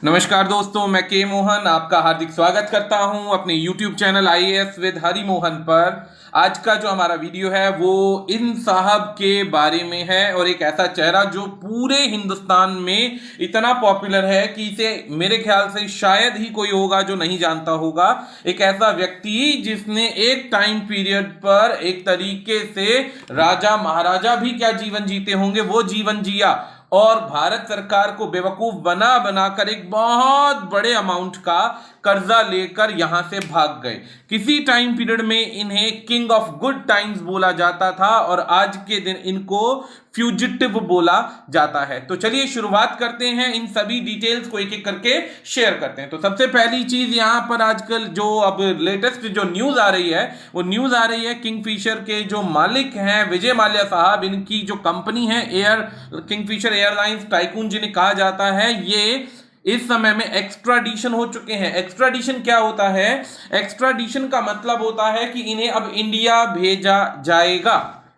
नमस्कार दोस्तों, मैं के मोहन आपका हार्दिक स्वागत करता हूं अपने YouTube channel IAS with Hari Mohan पर। आज का जो हमारा वीडियो है वो इन साहब के बारे में है और एक ऐसा चेहरा जो पूरे हिंदुस्तान में इतना पॉपुलर है कि इसे मेरे ख्याल से शायद ही कोई होगा जो नहीं जानता होगा। एक ऐसा व्यक्ति जिसने एक टाइम पीरियड पर एक तरीके से राजा महाराजा भी क्या जीवन जीते होंगे वो जीवन जिया और भारत सरकार को बेवकूफ बना बनाकर एक बहुत बड़े अमाउंट का कर्जा लेकर यहां से भाग गए। किसी टाइम पीरियड में इन्हें किंग ऑफ गुड टाइम्स बोला जाता था और आज के दिन इनको फ्यूजिटिव बोला जाता है। तो चलिए शुरुआत करते हैं, इन सभी डिटेल्स को एक एक करके शेयर करते हैं। तो सबसे पहली चीज यहां पर आजकल जो अब लेटेस्ट जो न्यूज आ रही है वो न्यूज आ रही है किंगफिशर के जो मालिक हैं विजय माल्या साहब, इनकी जो कंपनी है किंगफिशर एयरलाइंस टाइकून जिन्हें कहा जाता है, ये इस समय में एक्स्ट्राडिशन हो चुके हैं। एक्स्ट्राडिशन क्या होता है? एक्स्ट्राडिशन का मतलब होता है कि इन्हें अब इंडिया भेजा जाएगा।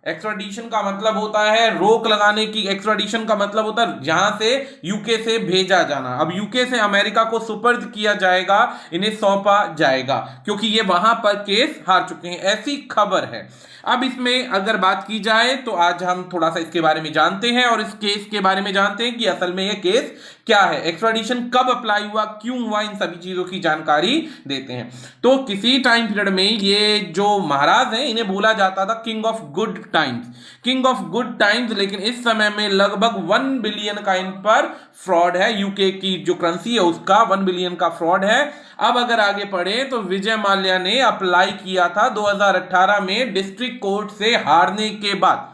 एक्स्ट्राडिशन का मतलब होता है रोक लगाने की। एक्स्ट्राडिशन का मतलब होता है यहां से यूके से भेजा जाना। अब यूके से अमेरिका को सुपर्द किया जाएगा, इन्हें सौंपा जाएगा क्योंकि ये वहां पर केस हार चुके हैं, ऐसी खबर है। अब इसमें अगर बात की जाए तो आज हम थोड़ा सा इसके बारे में जानते हैं और इस केस के बारे में जानते हैं कि असल में यह केस क्या है, एक्स्ट्राडिशन कब अप्लाई हुआ, क्यों हुआ, इन सभी चीजों की जानकारी देते हैं। तो किसी टाइम पीरियड में ये जो महाराज हैं इन्हें बोला जाता था king of good times, king of good times. लेकिन इस समय में लगभग 1 बिलियन का इन पर फ्रॉड है। यूके की जो करेंसी है उसका 1 बिलियन का फ्रॉड है। अब अगर आगे पढ़े तो विजय माल्या ने अप्लाई किया था 2018 में डिस्ट्रिक्ट कोर्ट से हारने के बाद।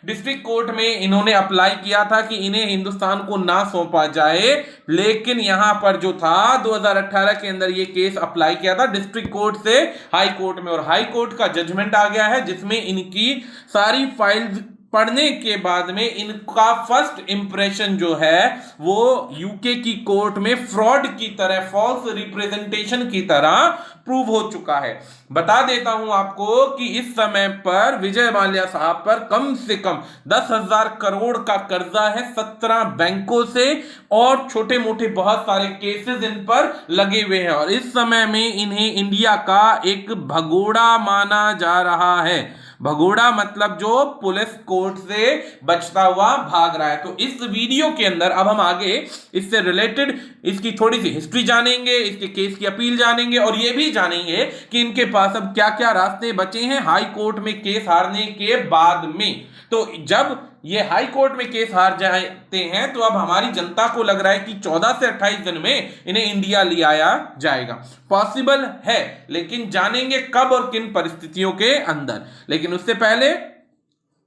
डिस्ट्रिक्ट कोर्ट में इन्होंने अप्लाई किया था कि इन्हें हिंदुस्तान को ना सौंपा जाए, लेकिन यहां पर जो था 2018 के अंदर ये केस अप्लाई किया था डिस्ट्रिक्ट कोर्ट से हाई कोर्ट में और हाई कोर्ट का जजमेंट आ गया है जिसमें इनकी सारी फाइल्स पढ़ने के बाद में इनका फर्स्ट इंप्रेशन जो है वो यूके की कोर्ट में फ्रॉड की तरह, फॉल्स रिप्रेजेंटेशन की तरह प्रूव हो चुका है। बता देता हूं आपको कि इस समय पर विजय माल्या साहब पर कम से कम 10,000 करोड़ का कर्जा है 17 बैंकों से और छोटे मोटे बहुत सारे केसेस इन पर लगे हुए हैं और इस समय में इन्हें इंडिया का एक भगोड़ा माना जा रहा है। भगोड़ा मतलब जो पुलिस कोर्ट से बचता हुआ भाग रहा है। तो इस वीडियो के अंदर अब हम आगे इससे रिलेटेड इसकी थोड़ी सी हिस्ट्री जानेंगे, इसके केस की अपील जानेंगे और यह भी जानेंगे कि इनके पास अब क्या क्या रास्ते बचे हैं हाई कोर्ट में केस हारने के बाद में। तो जब ये हाई कोर्ट में केस हार जाते हैं तो अब हमारी जनता को लग रहा है कि 14 से 28 दिन में इन्हें इंडिया ले आया जाएगा। पॉसिबल है, लेकिन जानेंगे कब और किन परिस्थितियों के अंदर। लेकिन उससे पहले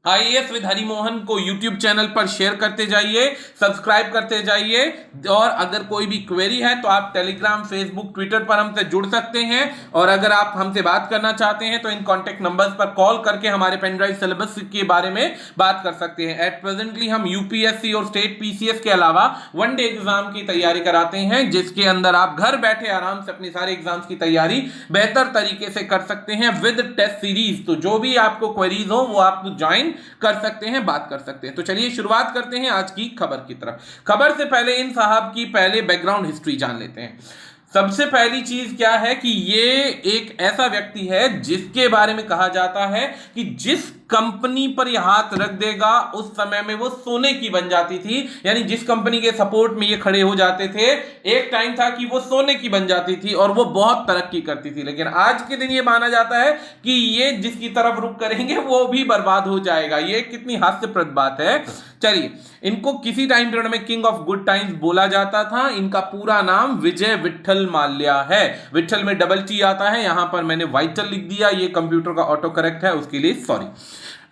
आईएएस विद हरि मोहन को यूट्यूब चैनल पर शेयर करते जाइए, सब्सक्राइब करते जाइए और अगर कोई भी क्वेरी है तो आप टेलीग्राम, फेसबुक, ट्विटर पर हमसे जुड़ सकते हैं और अगर आप हमसे बात करना चाहते हैं तो इन कॉन्टेक्ट नंबर्स पर कॉल करके हमारे पेनड्राइव सिलेबस के बारे में बात कर सकते हैं। एट प्रेजेंटली हम यूपीएससी और स्टेट पीसीएस के अलावा वन डे एग्जाम की तैयारी कराते हैं जिसके अंदर आप घर बैठे आराम से अपनी सारे एग्जाम्स की तैयारी बेहतर तरीके से कर सकते हैं विद टेस्ट सीरीज। तो जो भी आपको क्वेरीज हो वो आप ज्वाइन कर सकते हैं, बात कर सकते हैं। तो चलिए शुरुआत करते हैं आज की खबर की तरफ। खबर से पहले इन साहब की पहले बैकग्राउंड हिस्ट्री जान लेते हैं। सबसे पहली चीज क्या है कि ये एक ऐसा व्यक्ति है जिसके बारे में कहा जाता है कि जिस कंपनी पर यह हाथ रख देगा उस समय में वो सोने की बन जाती थी। यानी जिस कंपनी के सपोर्ट में ये खड़े हो जाते थे एक टाइम था कि वो सोने की बन जाती थी और वो बहुत तरक्की करती थी। लेकिन आज के दिन ये माना जाता है कि ये जिसकी तरफ रुख करेंगे वो भी बर्बाद हो जाएगा। ये कितनी हास्यप्रद बात है। चलिए, इनको किसी टाइम पीरियड में किंग ऑफ गुड टाइम्स बोला जाता था। इनका पूरा नाम विजय विट्ठल माल्या है। विट्ठल में डबल टी आता है, यहां पर मैंने वाइटल लिख दिया, ये कंप्यूटर का ऑटो करेक्ट है, उसके लिए सॉरी।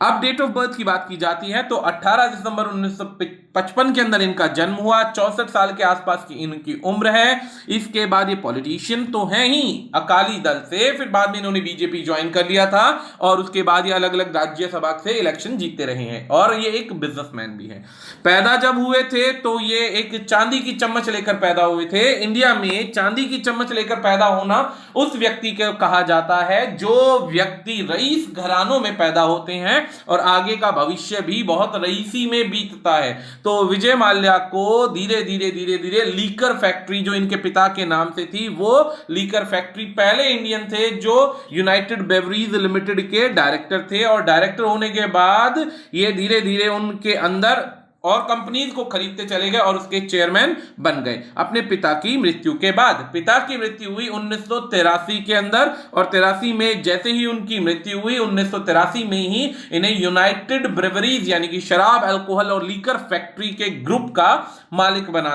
अब डेट ऑफ बर्थ की बात की जाती है तो 18 दिसंबर 1955 के अंदर इनका जन्म हुआ। 64 साल के आसपास की इनकी उम्र है। इसके बाद ये पॉलिटिशियन तो हैं ही अकाली दल से, फिर बाद में इन्होंने बीजेपी ज्वाइन कर लिया था और उसके बाद ये अलग अलग राज्यसभा से इलेक्शन जीतते रहे हैं और ये एक बिजनेसमैन भी है। पैदा जब हुए थे तो ये एक चांदी की चम्मच लेकर पैदा हुए थे। इंडिया में चांदी की चम्मच लेकर पैदा होना उस व्यक्ति को कहा जाता है जो व्यक्ति रईस घरानों में पैदा होते हैं और आगे का भविष्य भी बहुत रईसी में बीतता है। तो विजय माल्या को धीरे धीरे धीरे धीरे लीकर फैक्ट्री जो इनके पिता के नाम से थी, वो लीकर फैक्ट्री, पहले इंडियन थे जो यूनाइटेड बेवरीज लिमिटेड के डायरेक्टर थे, और डायरेक्टर होने के बाद ये धीरे धीरे उनके अंदर और कंपनीज को खरीदते चले गए और उसके चेयरमैन बन गए अपने पिता की मृत्यु के बाद। पिता की मृत्यु हुई 1983 के अंदर, और 83 में जैसे ही उनकी मृत्यु हुई 1983 में ही इन्हें यूनाइटेड ब्रेवरीज यानी कि शराब, अल्कोहल और लीकर फैक्ट्री के ग्रुप का मालिक बना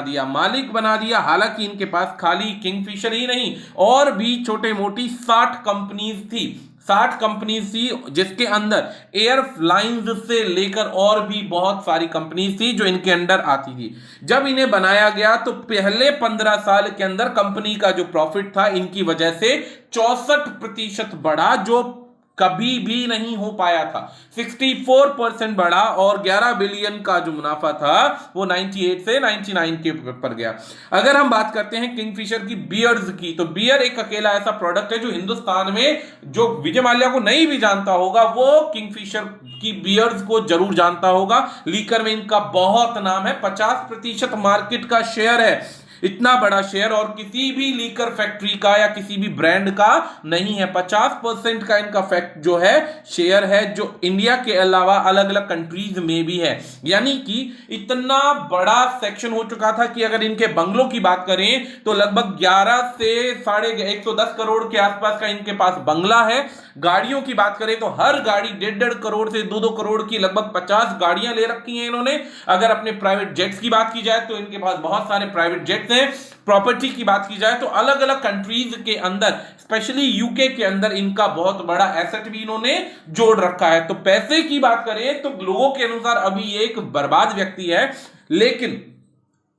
दिया। हालांकि इनके पास खाली किंगफिशर ही नहीं और भी छोटे मोटी 60 कंपनीज थी, 60 कंपनीज थी, जिसके अंदर एयरलाइंस से लेकर और भी बहुत सारी कंपनीज थी जो इनके अंडर आती थी। जब इन्हें बनाया गया तो पहले 15 साल के अंदर कंपनी का जो प्रॉफिट था इनकी वजह से 64% बढ़ा, जो कभी भी नहीं हो पाया था। 64% बढ़ा और 11 बिलियन का जो मुनाफा था वो 98 से 99 के पर गया। अगर हम बात करते हैं किंगफिशर की बियर्स की, तो बियर एक अकेला ऐसा प्रोडक्ट है जो हिंदुस्तान में, जो विजय माल्या को नहीं भी जानता होगा वो किंगफिशर की बियर्स को जरूर जानता होगा। लीकर में इनका बहुत नाम है, 50% मार्केट का शेयर है। इतना बड़ा शेयर और किसी भी लीकर फैक्ट्री का या किसी भी ब्रांड का नहीं है। 50% का इनका फैक्ट जो है शेयर है, जो इंडिया के अलावा अलग अलग कंट्रीज में भी है। यानी कि इतना बड़ा सेक्शन हो चुका था कि अगर इनके बंगलों की बात करें तो लगभग 11 से 110 करोड़ के आसपास का इनके पास बंगला है। गाड़ियों की बात करें तो हर गाड़ी 1.5 करोड़ से 2-2 करोड़ की लगभग 50 गाड़ियां ले रखी हैं इन्होंने। अगर अपने प्राइवेट जेट्स की बात की जाए तो इनके पास बहुत सारे प्राइवेट जेट्स हैं। प्रॉपर्टी की बात की जाए तो अलग अलग कंट्रीज के अंदर, स्पेशली यूके के अंदर इनका बहुत बड़ा एसेट भी इन्होंने जोड़ रखा है। तो पैसे की बात करें तो लोगों के अनुसार अभी एक बर्बाद व्यक्ति है, लेकिन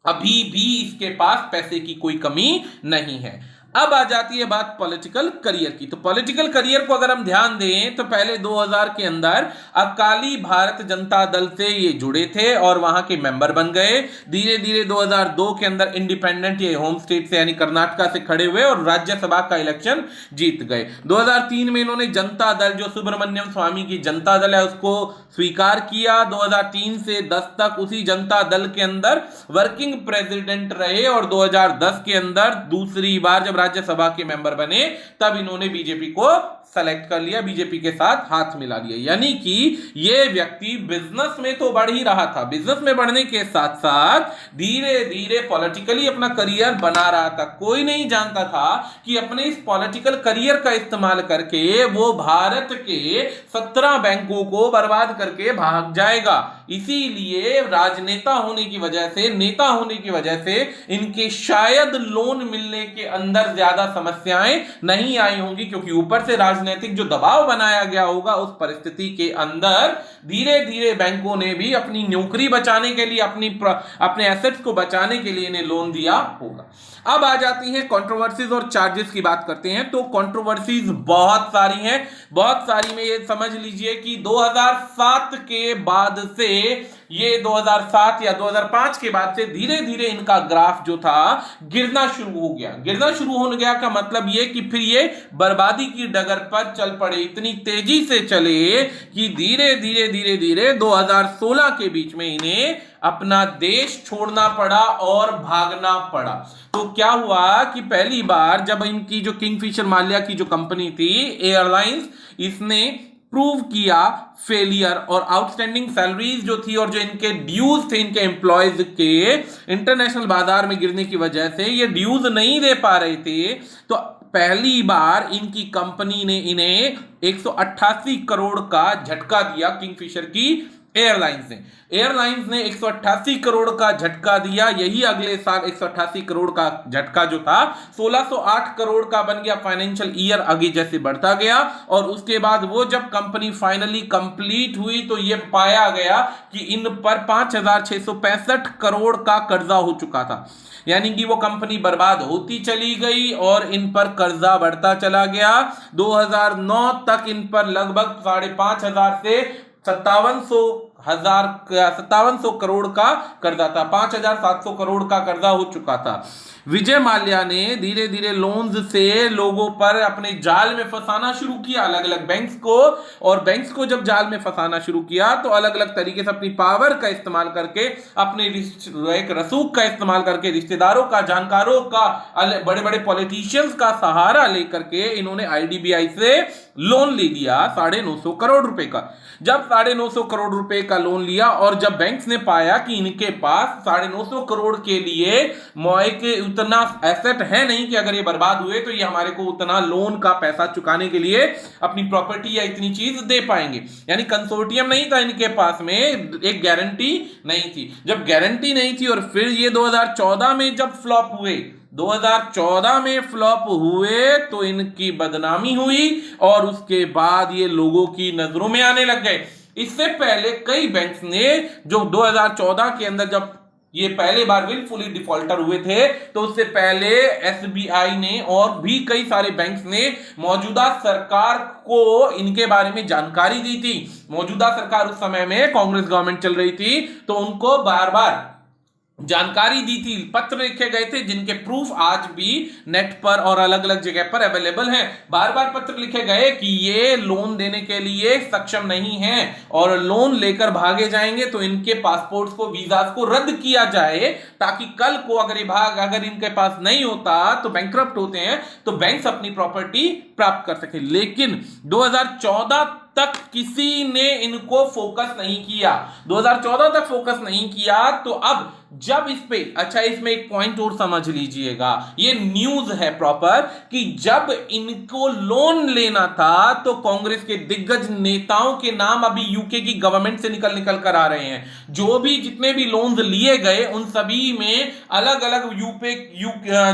अभी भी इसके पास पैसे की कोई कमी नहीं है। अब आ जाती है बात पॉलिटिकल करियर की। तो पॉलिटिकल करियर को अगर हम ध्यान दें तो पहले 2000 के अंदर अकाली भारत जनता दल से ये जुड़े थे और वहां के मेंबर बन गए। धीरे धीरे 2002 के अंदर इंडिपेंडेंट ये होम स्टेट से यानी कर्नाटका से खड़े हुए और राज्यसभा का इलेक्शन जीत गए। 2003 में इन्होंने जनता दल, जो सुब्रमण्यम स्वामी की जनता दल है, उसको स्वीकार किया। 2003 से 10 तक उसी जनता दल के अंदर वर्किंग प्रेसिडेंट रहे और 2010 के अंदर दूसरी बार जब राज्यसभा के मेंबर बने तब इन्होंने बीजेपी को सेलेक्ट कर लिया, बीजेपी के साथ हाथ मिला लिया। यानी कि ये व्यक्ति बिजनेस में तो बढ़ ही रहा था, बिजनेस में बढ़ने के साथ साथ धीरे धीरे पॉलिटिकली अपना करियर बना रहा था। कोई नहीं जानता था कि अपने इस पॉलिटिकल करियर का इस्तेमाल करके वो भारत के 17 बैंकों को बर्बाद करके भाग जाएगा। इसीलिए राजनेता होने की वजह से, नेता होने की वजह से इनके शायद लोन मिलने के अंदर ज्यादा समस्याएं नहीं आई होंगी, क्योंकि ऊपर से राजनीतिक जो दबाव बनाया गया होगा उस परिस्थिति के अंदर धीरे धीरे बैंकों ने भी अपनी नौकरी बचाने के लिए, अपने एसेट्स को बचाने के लिए इन्हें लोन दिया होगा। अब आ जाती है कंट्रोवर्सीज और चार्जेस की बात करते हैं। तो कंट्रोवर्सीज बहुत सारी हैं, बहुत सारी में ये समझ लीजिए कि 2007 के बाद से, ये 2007 या 2005 के बाद से धीरे धीरे इनका ग्राफ जो था गिरना शुरू हो गया। गिरना शुरू हो गया का मतलब ये कि फिर ये बर्बादी की डगर पर चल पड़े, इतनी तेजी से चले कि धीरे धीरे धीरे धीरे 2016 के बीच में इन्हें अपना देश छोड़ना पड़ा और भागना पड़ा। तो क्या हुआ कि पहली बार जब इनकी जो किंगफिशर माल्या की जो कंपनी थी एयरलाइंस, इसने प्रूव किया फेलियर और आउटस्टैंडिंग सैलरीज जो थी और जो इनके ड्यूज थे इनके एम्प्लॉयज के, इंटरनेशनल बाजार में गिरने की वजह से ये ड्यूज नहीं दे पा रहे थे। तो पहली बार इनकी कंपनी ने इन्हें 188 करोड़ का झटका दिया। किंगफिशर की एयरलाइंस ने 188 करोड़ का झटका दिया। यही अगले साल 188 करोड़ का झटका जो था 1608 करोड़ का बन गया। फाइनेंशियल ईयर आगे जैसे बढ़ता गया और उसके बाद वो जब कंपनी फाइनली कंप्लीट हुई तो ये पाया गया कि इन पर 5665 करोड़ का कर्जा हो चुका था। यानी कि वो कंपनी बर्बाद होती चली गई और इन पर कर्जा बढ़ता चला गया। 2009 तक इन पर लगभग 5500 से 5700 करोड़ का कर्जा था, 5,700 करोड़ का कर्जा हो चुका था। विजय माल्या ने धीरे धीरे लोन्स से लोगों पर अपने जाल में फंसाना शुरू किया, अलग अलग बैंक्स को, और बैंक्स को जब जाल में फंसाना शुरू किया तो अलग अलग तरीके से अपनी पावर का इस्तेमाल करके, अपने एक रसूख का इस्तेमाल करके, रिश्तेदारों का, जानकारों का, बड़े बड़े पॉलिटिशियंस का सहारा लेकर के इन्होंने आईडीबीआई से लोन ले लिया 950 करोड़ रुपए का। जब 950 करोड़ रुपए का लोन लिया और जब बैंक्स ने पाया कि इनके पास 950 करोड़ के लिए के उतना एसेट है नहीं कि अगर ये बर्बाद हुए तो ये हमारे को उतना लोन का पैसा चुकाने के लिए अपनी प्रॉपर्टी या इतनी चीज दे पाएंगे, यानी कंसोर्टियम नहीं था इनके पास में, एक गारंटी नहीं थी। जब गारंटी नहीं थी और फिर ये 2014 में जब फ्लॉप हुए, 2014 में फ्लॉप हुए तो इनकी बदनामी हुई और उसके बाद ये लोगों की नजरों में आने लग गए। इससे पहले कई बैंक्स ने, जो 2014 के अंदर जब ये पहले बार विलफुली डिफॉल्टर हुए थे, तो उससे पहले एसबीआई ने और भी कई सारे बैंक्स ने मौजूदा सरकार को इनके बारे में जानकारी दी थी। मौजूदा सरकार उस समय में कांग्रेस गवर्नमेंट चल रही थी, तो उनको बार बार जानकारी दी थी, पत्र लिखे गए थे जिनके प्रूफ आज भी नेट पर और अलग अलग जगह पर अवेलेबल हैं। बार बार पत्र लिखे गए कि ये लोन देने के लिए सक्षम नहीं है और लोन लेकर भागे जाएंगे तो इनके पासपोर्ट्स को, वीजास को रद्द किया जाए, ताकि कल को अगर इनके पास नहीं होता तो बैंकरप्ट होते हैं तो बैंक्स अपनी प्रॉपर्टी प्राप्त कर सके। लेकिन 2014 तक किसी ने इनको फोकस नहीं किया, 2014 तक फोकस नहीं किया। तो अब जब इस पे, अच्छा इसमें एक पॉइंट और समझ लीजिएगा, ये न्यूज है प्रॉपर, कि जब इनको लोन लेना था तो कांग्रेस के दिग्गज नेताओं के नाम अभी यूके की गवर्नमेंट से निकल कर आ रहे हैं। जो भी जितने भी लोन्स लिए गए उन सभी में अलग अलग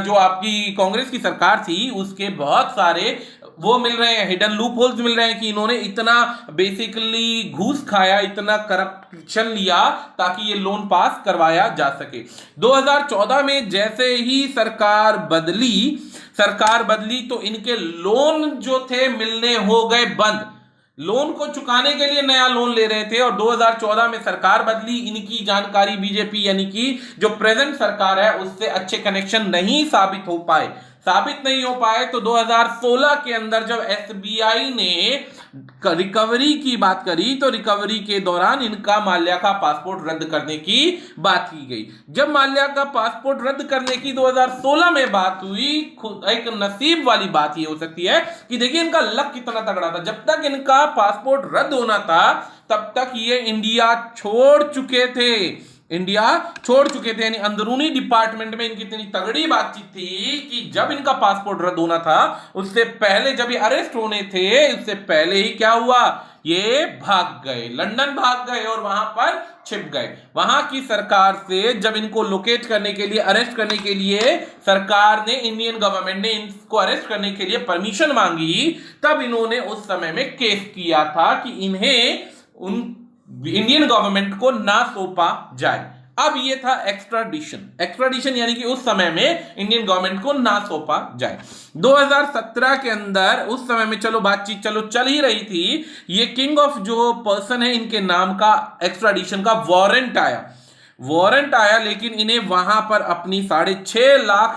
जो आपकी कांग्रेस की सरकार थी उसके बहुत सारे वो मिल रहे हैं, हिडन लूप होल्स मिल रहे हैं कि इन्होंने इतना बेसिकली घूस खाया, इतना करप्शन लिया ताकि ये लोन पास करवाया जा सके। 2014 में जैसे ही सरकार बदली तो इनके लोन जो थे मिलने हो गए बंद। लोन को चुकाने के लिए नया लोन ले रहे थे और 2014 में सरकार बदली। इनकी जानकारी बीजेपी यानी कि जो प्रेजेंट सरकार है उससे अच्छे कनेक्शन नहीं साबित नहीं हो पाए। तो 2016 के अंदर जब एसबीआई ने रिकवरी की बात करी तो रिकवरी के दौरान इनका माल्या का पासपोर्ट रद्द करने की बात की गई। जब माल्या का पासपोर्ट रद्द करने की 2016 में बात हुई, एक नसीब वाली बात ये हो सकती है कि देखिए इनका लक कितना तगड़ा था। जब तक इनका पासपोर्ट रद्द होना था तब तक ये इंडिया छोड़ चुके थे, यानी अंदरूनी डिपार्टमेंट में इनकी इतनी तगड़ी बातचीत थी कि जब इनका पासपोर्ट रद्द होना था उससे पहले, जब ये अरेस्ट होने थे उससे पहले ही क्या हुआ, ये भाग गए, लंदन भाग गए और वहां पर छिप गए। वहां की सरकार से जब इनको लोकेट करने के लिए, अरेस्ट करने के लिए सरकार ने, इंडियन गवर्नमेंट ने इनको अरेस्ट करने के लिए परमिशन मांगी, तब इन्होंने उस समय में केस किया था कि इन्हें इंडियन गवर्नमेंट को ना सौंपा जाए। अब ये था एक्स्ट्राडिशन यानी कि उस समय में इंडियन गवर्नमेंट को ना सौंपा जाए। 2017 के अंदर उस समय में बातचीत चल ही रही थी, ये किंग ऑफ जो पर्सन है इनके नाम का एक्स्ट्राडिशन का वारंट आया, लेकिन इन्हें वहां पर अपनी 6.5 लाख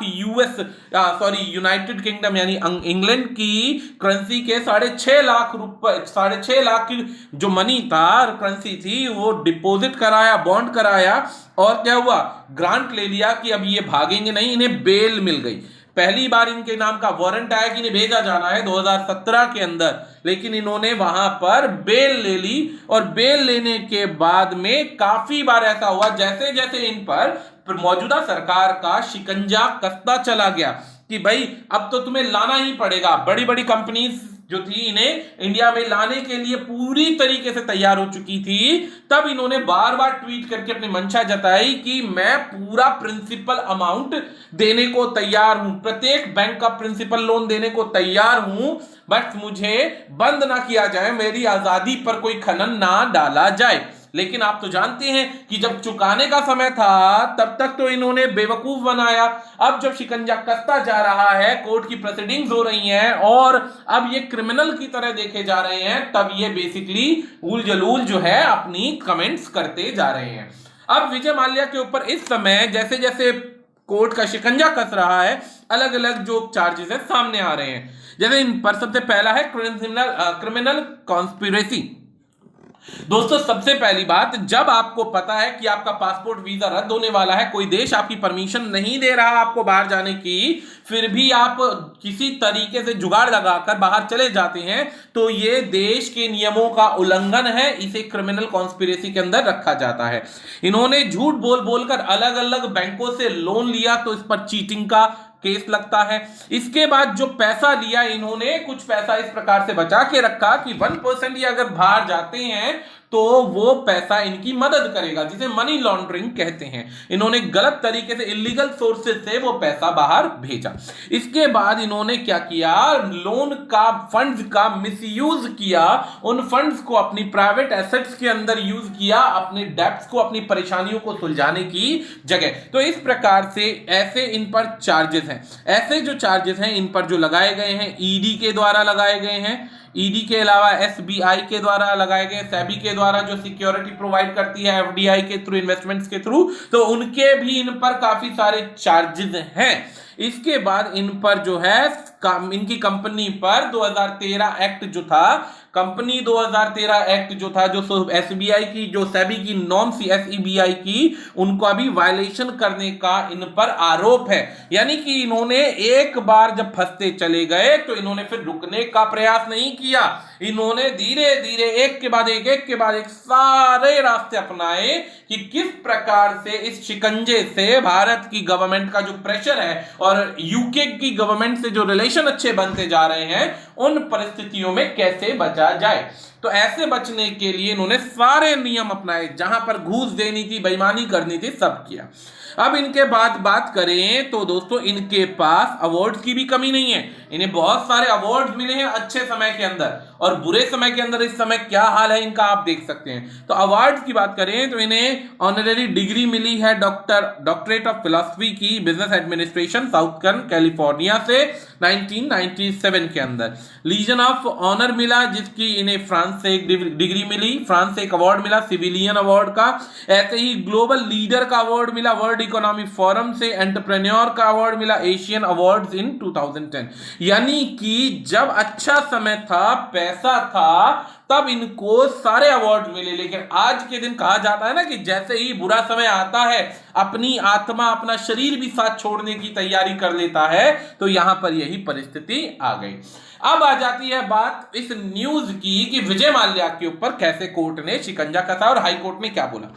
यूनाइटेड किंगडम यानी इंग्लैंड की करेंसी के 6.5 लाख रुपए, 6.5 लाख की जो मनी था, करेंसी थी, वो डिपॉजिट कराया, बॉन्ड कराया और क्या हुआ, ग्रांट ले लिया कि अब ये भागेंगे नहीं, इन्हें बेल मिल गई। पहली बार इनके नाम का वारंट आया कि इन्हें भेजा जाना है 2017 के अंदर, लेकिन इन्होंने वहां पर बेल ले ली और बेल लेने के बाद में काफी बार ऐसा हुआ जैसे जैसे इन पर मौजूदा सरकार का शिकंजा कसता चला गया कि भाई अब तो तुम्हें लाना ही पड़ेगा। बड़ी बड़ी कंपनीज जो थी इन्हें इंडिया में लाने के लिए पूरी तरीके से तैयार हो चुकी थी। तब इन्होंने बार बार ट्वीट करके अपनी मंशा जताई कि मैं पूरा प्रिंसिपल अमाउंट देने को तैयार हूं, प्रत्येक बैंक का प्रिंसिपल लोन देने को तैयार हूं, बस मुझे बंद ना किया जाए, मेरी आजादी पर कोई खनन ना डाला जाए। लेकिन आप तो जानते हैं कि जब चुकाने का समय था तब तक तो इन्होंने बेवकूफ बनाया। अब जब शिकंजा कसता जा रहा है, कोर्ट की प्रोसीडिंग्स हो रही हैं और अब ये क्रिमिनल की तरह देखे जा रहे हैं, तब ये बेसिकली उल जलूल जो है अपनी कमेंट्स करते जा रहे हैं। अब विजय माल्या के ऊपर इस समय जैसे जैसे कोर्ट का शिकंजा कस रहा है, अलग अलग जो चार्जेस है सामने आ रहे हैं। जैसे इन पर सबसे पहला है क्रिमिनल कॉन्स्पिरेसी। दोस्तों सबसे पहली बात, जब आपको पता है कि आपका पासपोर्ट वीजा रद्द होने वाला है, कोई देश आपकी परमिशन नहीं दे रहा आपको बाहर जाने की, फिर भी आप किसी तरीके से जुगाड़ लगाकर बाहर चले जाते हैं, तो ये देश के नियमों का उल्लंघन है। इसे क्रिमिनल कॉन्स्पिरेसी के अंदर रखा जाता है। इन्होंने झूठ बोल बोलकर अलग अलग बैंकों से लोन लिया, तो इस पर चीटिंग का केस लगता है। इसके बाद जो पैसा लिया, इन्होंने कुछ पैसा इस प्रकार से बचा के रखा कि 1% ही अगर बाहर जाते हैं तो वो पैसा इनकी मदद करेगा, जिसे मनी लॉन्ड्रिंग कहते हैं। इन्होंने गलत तरीके से इलीगल सोर्सेज से वो पैसा बाहर भेजा। इसके बाद इन्होंने क्या किया, लोन का फंड्स का मिसयूज किया, उन फंड्स को अपनी प्राइवेट एसेट्स के अंदर यूज किया, अपने डेब्ट्स को, अपनी परेशानियों को सुलझाने की जगह। तो इस प्रकार से ऐसे इन पर चार्जेस हैं। ऐसे जो चार्जेस हैं इन पर जो लगाए गए हैं, ईडी के द्वारा लगाए गए हैं, ईडी के अलावा एसबीआई के द्वारा लगाए गए, सेबी के द्वारा जो सिक्योरिटी प्रोवाइड करती है एफडीआई के थ्रू, इन्वेस्टमेंट्स के थ्रू, तो उनके भी इन पर काफी सारे चार्जेस हैं। इसके बाद इन पर जो है इनकी कंपनी पर 2013 एक्ट जो था, कंपनी 2013 एक्ट जो था, जो एसबीआई की, जो सेबी की नॉर्म सी एसईबीआई की, उनको भी वायलेशन करने का इन पर आरोप है। यानी कि इन्होंने एक बार जब फंसते चले गए तो इन्होंने फिर रुकने का प्रयास नहीं किया। इन्होंने धीरे धीरे एक के बाद एक सारे रास्ते अपनाए कि किस प्रकार से इस शिकंजे से भारत की गवर्नमेंट का जो प्रेशर है और यूके की गवर्नमेंट से जो रिलेशन अच्छे बनते जा रहे हैं, उन परिस्थितियों में कैसे बचा जाए। तो ऐसे बचने के लिए इन्होंने सारे नियम अपनाए, जहां पर घूस देनी थी, बेईमानी करनी थी, सब किया। अब इनके बाद बात करें तो दोस्तों इनके पास अवार्ड्स की भी कमी नहीं है। इन्हें बहुत सारे अवार्ड्स मिले हैं अच्छे समय के अंदर, और बुरे समय के अंदर इस समय क्या हाल है इनका आप देख सकते हैं। तो अवार्ड्स की बात करें तो इन्हें ऑनररी डिग्री मिली है डॉक्टरेट ऑफ फिलॉसफी की बिजनेस एडमिनिस्ट्रेशन साउथर्न कैलिफोर्निया से 1997 के अंदर। लीजन ऑफ ऑनर मिला, जिसकी इन्हें फ्रांस से एक डिग्री मिली, फ्रांस से एक अवार्ड मिला सिविलियन अवार्ड का। ऐसे ही ग्लोबल लीडर का अवार्ड मिला वर्ल्ड इकोनॉमिक फोरम से, एंटरप्रेन्योर का अवार्ड मिला एशियन अवार्ड्स इन 2010। यानी कि जब अच्छा समय था, पैसा था, तब इनको सारे अवार्ड मिले। लेकिन आज के दिन कहा जाता है ना कि जैसे ही बुरा समय आता है, अपनी आत्मा, अपना शरीर भी साथ छोड़ने की तैयारी कर लेता है। तो यहां पर यही परिस्थिति आ गई। अब आ जाती है बात इस न्यूज की कि विजय माल्या के ऊपर कैसे कोर्ट ने शिकंजा कसा और हाई कोर्ट ने क्या बोला।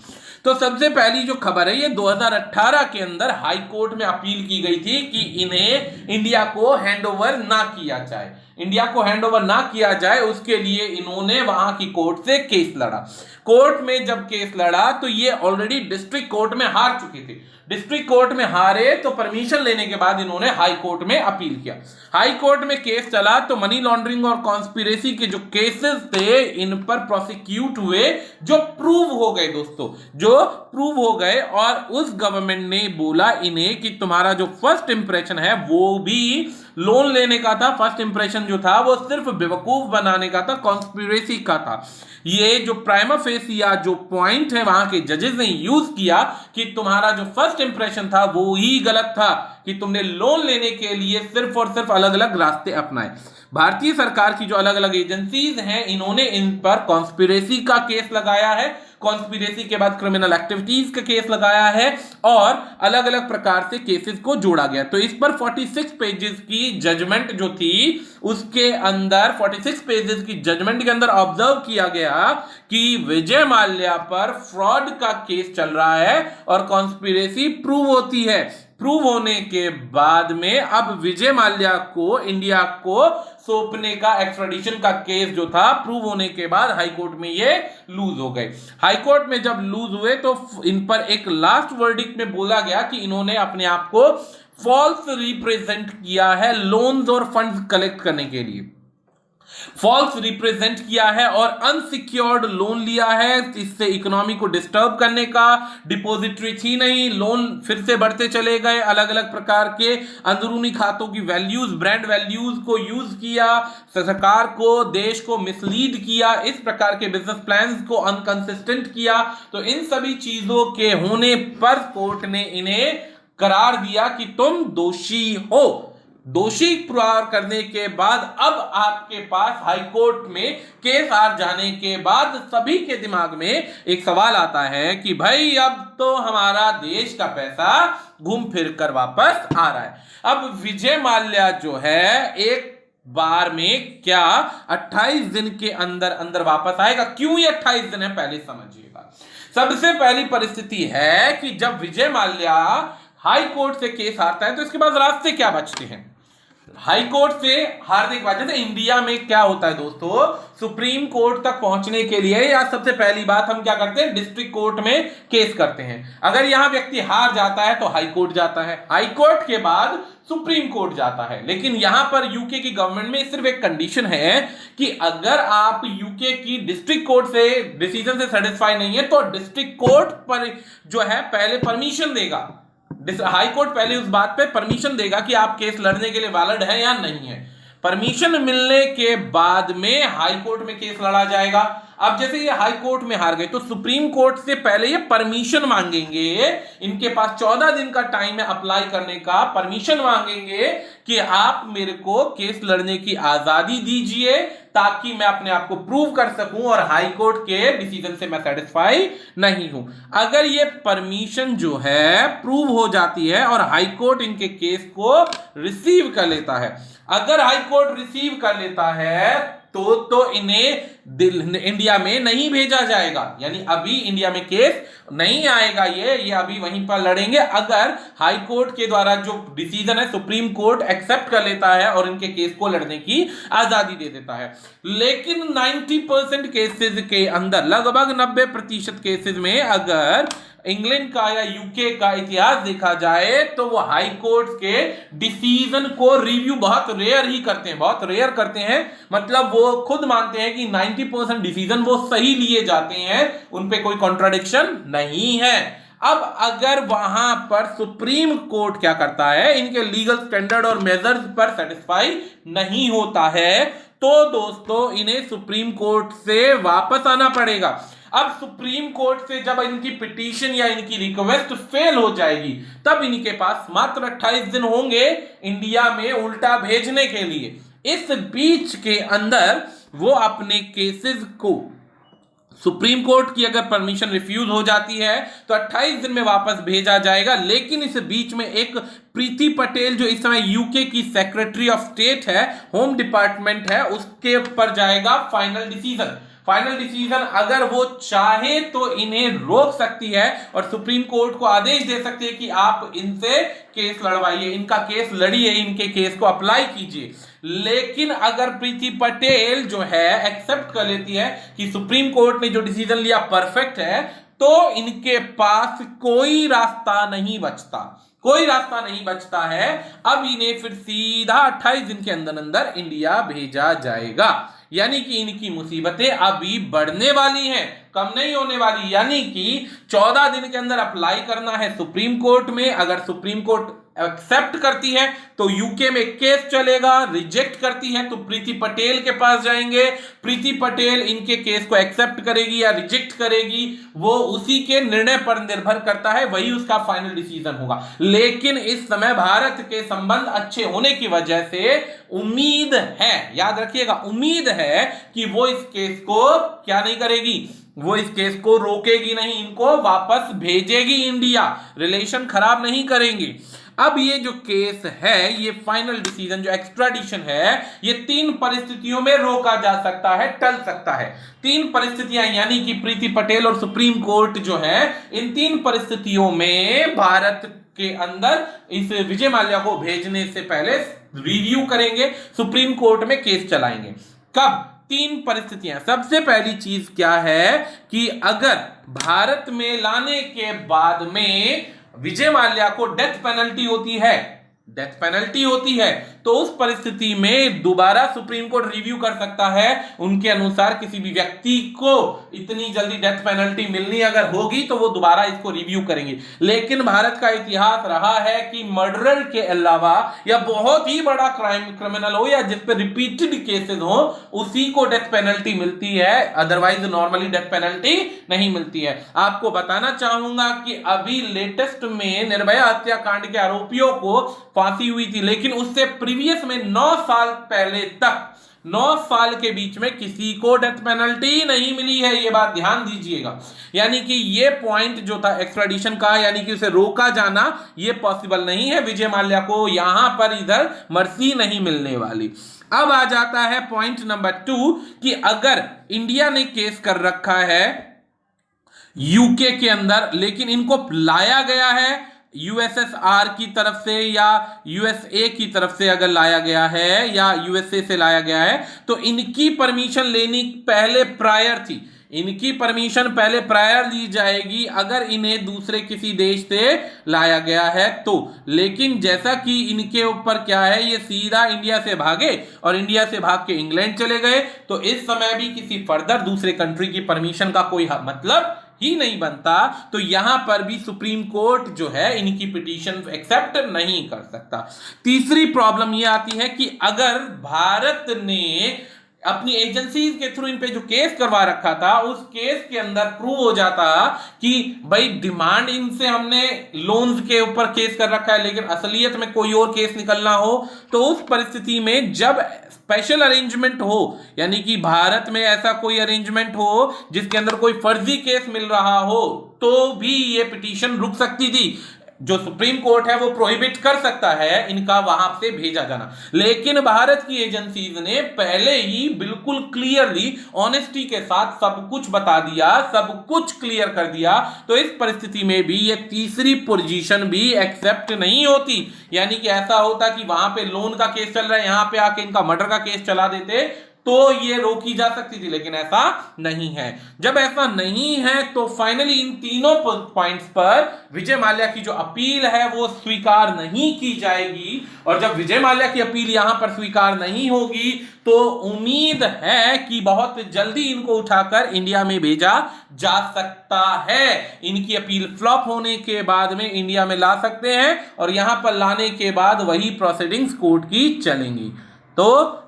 तो सबसे पहली जो खबर है, ये 2018 के अंदर हाई कोर्ट में अपील की गई थी कि इन्हें इंडिया को हैंडओवर ना किया जाए, इंडिया को हैंडओवर ना किया जाए। उसके लिए इन्होंने वहां की कोर्ट से केस लड़ा। कोर्ट में जब केस लड़ा तो ये ऑलरेडी डिस्ट्रिक्ट कोर्ट में हार चुके थे। डिस्ट्रिक्ट कोर्ट में हारे तो परमिशन लेने के बाद इन्होंने हाई कोर्ट में अपील किया। हाई कोर्ट में केस चला तो मनी लॉन्ड्रिंग और कॉन्स्पिरेसी के जो केसेस थे, इन पर प्रोसिक्यूट हुए, जो प्रूव हो गए दोस्तों, जो प्रूव हो गए। और उस गवर्नमेंट ने बोला इन्हें कि तुम्हारा जो फर्स्ट इंप्रेशन है वो भी लोन लेने का था। फर्स्ट इंप्रेशन जो था वो सिर्फ बेवकूफ बनाने का था, कॉन्स्पिरेसी का था। ये जो प्राइमा फेसिया जो पॉइंट है वहां के जजेस ने यूज किया कि तुम्हारा जो फर्स्ट इंप्रेशन था वो ही गलत था, कि तुमने लोन लेने के लिए सिर्फ और सिर्फ अलग अलग रास्ते अपनाए। भारतीय सरकार की जो अलग अलग एजेंसीज हैं, इन्होंने इन पर कॉन्स्पिरेसी का केस लगाया है, कॉन्स्पिरेसी के बाद क्रिमिनल एक्टिविटीज का केस लगाया है, और अलग अलग प्रकार से केसेस को जोड़ा गया। तो इस पर 46 पेजेस की जजमेंट जो थी, उसके अंदर 46 पेजेस की जजमेंट के अंदर ऑब्जर्व किया गया कि विजय माल्या पर फ्रॉड का केस चल रहा है और कॉन्स्पिरेसी प्रूव होती है। प्रूव होने के बाद में अब विजय माल्या को इंडिया को सौंपने का, एक्स्ट्राडिशन का केस जो था, प्रूव होने के बाद हाई कोर्ट में ये लूज हो गए। हाई कोर्ट में जब लूज हुए तो इन पर एक लास्ट वर्डिक्ट में बोला गया कि इन्होंने अपने आप को फॉल्स रिप्रेजेंट किया है लोन्स और फंड्स कलेक्ट करने के लिए। फॉल्स रिप्रेजेंट किया है और अनसिक्योर्ड लोन लिया है, इससे इकोनॉमी को डिस्टर्ब करने का, डिपॉजिटरी थी नहीं, लोन फिर से बढ़ते चले गए, अलग अलग प्रकार के अंदरूनी खातों की वैल्यूज, ब्रांड वैल्यूज को यूज किया, सरकार को, देश को मिसलीड किया, इस प्रकार के बिजनेस प्लान्स को अनकंसिस्टेंट किया। तो इन सभी चीजों के होने पर कोर्ट ने इन्हें करार दिया कि तुम दोषी हो। दोषी करार करने के बाद अब आपके पास हाई कोर्ट में केस आ जाने के बाद सभी के दिमाग में एक सवाल आता है कि भाई अब तो हमारा देश का पैसा घूम फिर कर वापस आ रहा है। अब विजय माल्या जो है एक बार में क्या 28 दिन के अंदर अंदर वापस आएगा? क्यों ये 28 दिन है पहले समझिएगा। सबसे पहली परिस्थिति है कि जब विजय माल्या हाई कोर्ट से केस हारता है तो इसके बाद रास्ते क्या बचते हैं? हाई कोर्ट से हारने के बाद, जैसे इंडिया में क्या होता है दोस्तों, सुप्रीम कोर्ट तक पहुंचने के लिए या सबसे पहली बात हम क्या करते हैं, डिस्ट्रिक्ट कोर्ट में केस करते हैं। अगर यहां व्यक्ति हार जाता है तो हाई कोर्ट जाता है, हाई कोर्ट के बाद सुप्रीम कोर्ट जाता है। लेकिन यहां पर यूके की गवर्नमेंट में सिर्फ एक कंडीशन है कि अगर आप यूके की डिस्ट्रिक्ट कोर्ट से डिसीजन से सेटिस्फाई नहीं है तो डिस्ट्रिक्ट कोर्ट पर जो है पहले परमिशन देगा, हाई कोर्ट पहले उस बात पे परमिशन देगा कि आप केस लड़ने के लिए वैलिड है या नहीं है। परमिशन मिलने के बाद में हाई कोर्ट में केस लड़ा जाएगा। अब जैसे ये हाई कोर्ट में हार गए तो सुप्रीम कोर्ट से पहले ये परमिशन मांगेंगे, इनके पास 14 दिन का टाइम है अप्लाई करने का, परमिशन मांगेंगे कि आप मेरे को केस लड़ने की आजादी दीजिए ताकि मैं अपने आप को प्रूव कर सकूं और हाई कोर्ट के डिसीजन से मैं सेटिस्फाई नहीं हूं। अगर ये परमिशन जो है प्रूव हो जाती है और हाई कोर्ट इनके केस को रिसीव कर लेता है, अगर हाई कोर्ट रिसीव कर लेता है तो इन्हें इंडिया में नहीं भेजा जाएगा, यानी अभी इंडिया में केस नहीं आएगा, ये अभी वहीं पर लड़ेंगे। अगर हाई कोर्ट के द्वारा जो डिसीजन है सुप्रीम कोर्ट एक्सेप्ट कर लेता है और इनके केस को लड़ने की आजादी दे देता है। लेकिन 90% केसेस के अंदर, लगभग 90% केसेस में अगर इंग्लैंड का या यूके का इतिहास देखा जाए तो वो हाई कोर्ट के डिसीजन को रिव्यू बहुत रेयर ही करते हैं, बहुत रेयर करते हैं। मतलब वो खुद मानते हैं कि 90% डिसीजन वो सही लिए जाते हैं, उन पे कोई कॉन्ट्राडिक्शन नहीं है। अब अगर वहां पर सुप्रीम कोर्ट क्या करता है, इनके लीगल स्टैंडर्ड और मेजर्स पर सेटिस्फाई नहीं होता है तो दोस्तों इन्हें सुप्रीम कोर्ट से वापस आना पड़ेगा। अब सुप्रीम कोर्ट से जब इनकी पिटीशन या इनकी रिक्वेस्ट फेल हो जाएगी तब इनके पास मात्र 28 दिन होंगे इंडिया में उल्टा भेजने के लिए। इस बीच के अंदर वो अपने केसेस को, सुप्रीम कोर्ट की अगर परमिशन रिफ्यूज हो जाती है तो 28 दिन में वापस भेजा जाएगा। लेकिन इस बीच में एक प्रीति पटेल जो इस समय यूके की सेक्रेटरी ऑफ स्टेट है, होम डिपार्टमेंट है, उसके ऊपर जाएगा फाइनल डिसीजन। फाइनल डिसीजन अगर वो चाहे तो इन्हें रोक सकती है और सुप्रीम कोर्ट को आदेश दे सकती है कि आप इनसे केस लड़वाइए, इनका केस लड़िए, इनके केस को अप्लाई कीजिए। लेकिन अगर प्रीति पटेल जो है एक्सेप्ट कर लेती है कि सुप्रीम कोर्ट ने जो डिसीजन लिया परफेक्ट है तो इनके पास कोई रास्ता नहीं बचता, कोई रास्ता नहीं बचता है। अब इन्हें फिर सीधा 28 दिन के अंदर अंदर इंडिया भेजा जाएगा। यानी कि इनकी मुसीबतें अभी बढ़ने वाली हैं, कम नहीं होने वाली। यानी कि 14 दिन के अंदर अप्लाई करना है सुप्रीम कोर्ट में, अगर सुप्रीम कोर्ट एक्सेप्ट करती है तो यूके में केस चलेगा, रिजेक्ट करती है तो प्रीति पटेल के पास जाएंगे, प्रीति पटेल इनके केस को एक्सेप्ट करेगी या रिजेक्ट करेगी, वो उसी के निर्णय पर निर्भर करता है, वही उसका फाइनल डिसीजन होगा। लेकिन इस समय भारत के संबंध अच्छे होने की वजह से उम्मीद है, याद रखिएगा, उम्मीद है कि वो इस केस को क्या नहीं करेगी, वो इस केस को रोकेगी नहीं, इनको वापस भेजेगी इंडिया, रिलेशन खराब नहीं करेंगे। अब ये जो केस है, ये फाइनल डिसीजन जो एक्स्ट्राडिशन है, ये 3 परिस्थितियों में रोका जा सकता है, टल सकता है। 3 परिस्थितियां, यानी कि प्रीति पटेल और सुप्रीम कोर्ट जो है, इन 3 परिस्थितियों में भारत के अंदर इस विजय माल्या को भेजने से पहले रिव्यू करेंगे, सुप्रीम कोर्ट में केस चलाएंगे। कब? 3 परिस्थितियां। सबसे पहली चीज क्या है कि अगर भारत में लाने के बाद में विजय माल्या को डेथ पेनल्टी होती है, डेथ पेनल्टी होती है, तो उस परिस्थिति में दोबारा सुप्रीम कोर्ट रिव्यू कर सकता है। उनके अनुसार किसी भी व्यक्ति को इतनी जल्दी डेथ पेनल्टी मिलनी अगर होगी तो वो दोबारा इसको रिव्यू करेंगे। लेकिन भारत का इतिहास रहा है कि मर्डर के अलावा या बहुत ही बड़ा क्रिमिनल हो या जिस पे रिपीटेड केसेस हो, उसी को डेथ पेनल्टी मिलती है, अदरवाइज नॉर्मली डेथ पेनल्टी नहीं मिलती है। आपको बताना चाहूंगा कि अभी लेटेस्ट में निर्भया हत्याकांड के आरोपियों को फांसी हुई थी, लेकिन उससे प्रीवियस में 9 साल पहले तक 9 साल के बीच में किसी को डेथ पेनल्टी नहीं मिली है। ये बात ध्यान दीजिएगा। यानी कि ये पॉइंट जो था एक्स्ट्राडिशन का, यानी कि उसे रोका जाना, ये पॉसिबल नहीं है। विजय माल्या को यहां पर इधर मर्सी नहीं मिलने वाली। अब आ जाता है पॉइंट नंबर 2 कि अगर इंडिया ने केस कर रखा है यूके के अंदर, लेकिन इनको लाया गया है यूएसएसआर की तरफ से या यूएसए की तरफ से अगर लाया गया है या यूएसए से लाया गया है, तो इनकी परमिशन लेनी पहले प्रायर थी। इनकी परमिशन पहले प्रायर ली जाएगी अगर इन्हें दूसरे किसी देश से लाया गया है तो। लेकिन जैसा कि इनके ऊपर क्या है, ये सीधा इंडिया से भागे और इंडिया से भाग के इंग्लैंड चले गए, तो इस समय भी किसी फर्दर दूसरे कंट्री की परमिशन का कोई मतलब ही नहीं बनता। तो यहां पर भी सुप्रीम कोर्ट जो है इनकी पिटीशन एक्सेप्ट नहीं कर सकता। तीसरी प्रॉब्लम यह आती है कि अगर भारत ने अपनी एजेंसीज के थ्रू इन पे जो केस करवा रखा था, उस केस के अंदर प्रूव हो जाता कि भाई डिमांड इनसे हमने लोन्स के ऊपर केस कर रखा है, लेकिन असलियत में कोई और केस निकलना हो, तो उस परिस्थिति में जब स्पेशल अरेंजमेंट हो, यानी कि भारत में ऐसा कोई अरेंजमेंट हो जिसके अंदर कोई फर्जी केस मिल रहा हो, तो भी ये पिटीशन रुक सकती थी। जो सुप्रीम कोर्ट है वो प्रोहिबिट कर सकता है इनका वहां से भेजा जाना। लेकिन भारत की एजेंसीज ने पहले ही बिल्कुल क्लियरली ऑनेस्टी के साथ सब कुछ बता दिया, सब कुछ क्लियर कर दिया। तो इस परिस्थिति में भी ये तीसरी पोजीशन भी एक्सेप्ट नहीं होती। यानी कि ऐसा होता कि वहां पे लोन का केस चल रहा है, यहां पे आके इनका मर्डर का केस चला देते तो ये रोकी जा सकती थी, लेकिन ऐसा नहीं है। जब ऐसा नहीं है तो फाइनली इन तीनों पॉइंट्स पर विजय माल्या की जो अपील है वो स्वीकार नहीं की जाएगी। और जब विजय माल्या की अपील यहां पर स्वीकार नहीं होगी तो उम्मीद है कि बहुत जल्दी इनको उठाकर इंडिया में भेजा जा सकता है। इनकी अपील फ्लॉप होने के बाद में इंडिया में ला सकते हैं और यहां पर लाने के बाद वही प्रोसीडिंग्स कोर्ट की चलेंगी। तो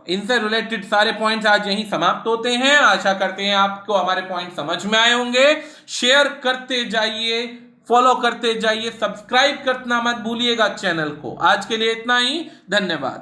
इनसे रिलेटेड सारे पॉइंट्स आज यहीं समाप्त होते हैं। आशा करते हैं आपको हमारे पॉइंट समझ में आए होंगे। शेयर करते जाइए, फॉलो करते जाइए, सब्सक्राइब करना मत भूलिएगा चैनल को। आज के लिए इतना ही, धन्यवाद।